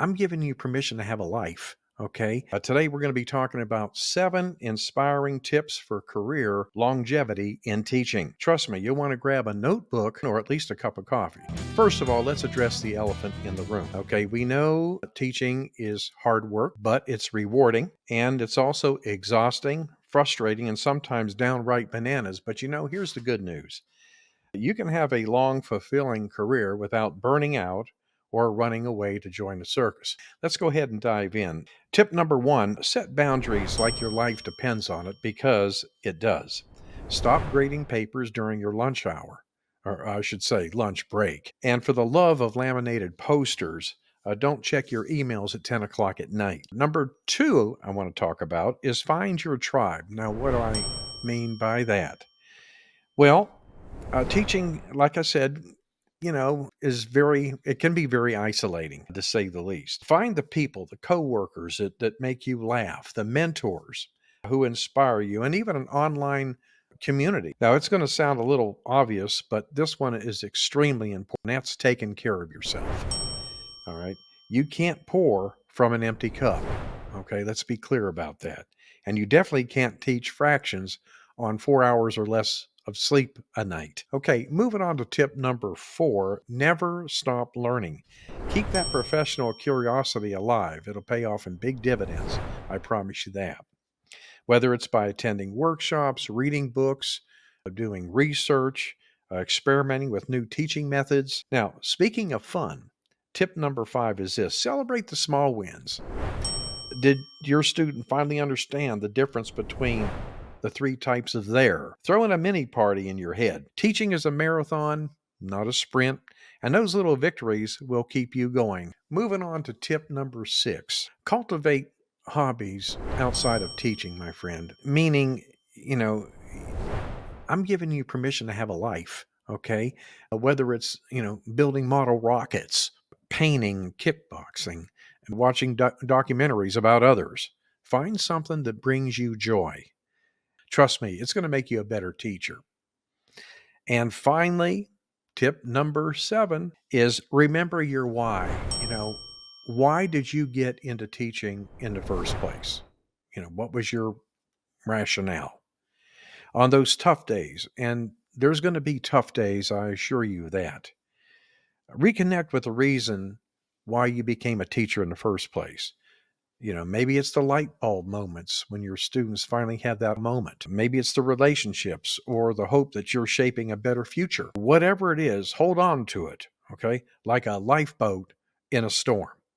I'm giving you permission to have a life. Okay. Today, we're going to be talking about 7 inspiring tips for career longevity in teaching. Trust me, you'll want to grab a notebook or at least a cup of coffee. First of all, let's address the elephant in the room. Okay. We know teaching is hard work, but it's rewarding and it's also exhausting, frustrating, and sometimes downright bananas. But here's the good news. You can have a long, fulfilling career without burning out or running away to join a circus. Let's go ahead and dive in. Tip number 1, set boundaries like your life depends on it, because it does. Stop grading papers during your lunch hour, or I should say lunch break. And for the love of laminated posters, don't check your emails at 10 o'clock at night. Number 2 I want to talk about is find your tribe. Now, what do I mean by that? Well, teaching, like I said, it can be very isolating, to say the least. Find the people, the coworkers that make you laugh, the mentors who inspire you, and even an online community. Now, it's going to sound a little obvious, but this one is extremely important. That's taking care of yourself. All right. You can't pour from an empty cup. Okay. Let's be clear about that. And you definitely can't teach fractions on 4 hours or less of sleep a night. Okay, moving on to tip number 4, never stop learning. Keep that professional curiosity alive. It'll pay off in big dividends. I promise you that. Whether it's by attending workshops, reading books, doing research, experimenting with new teaching methods. Now, speaking of fun, tip number 5 is this: celebrate the small wins. Did your student finally understand the difference between the 3 types of there? Throw in a mini party in your head. Teaching is a marathon, not a sprint, and those little victories will keep you going. Moving on to tip number 6, cultivate hobbies outside of teaching, my friend. Meaning, you know, I'm giving you permission to have a life, okay? Whether it's, building model rockets, painting, kickboxing, and watching documentaries about others. Find something that brings you joy. Trust me, it's going to make you a better teacher. And finally, tip number 7 is remember your why. Why did you get into teaching in the first place? What was your rationale? On those tough days, and there's going to be tough days, I assure you that, reconnect with the reason why you became a teacher in the first place. Maybe it's the light bulb moments when your students finally have that moment. Maybe it's the relationships or the hope that you're shaping a better future. Whatever it is, hold on to it, okay? Like a lifeboat in a storm.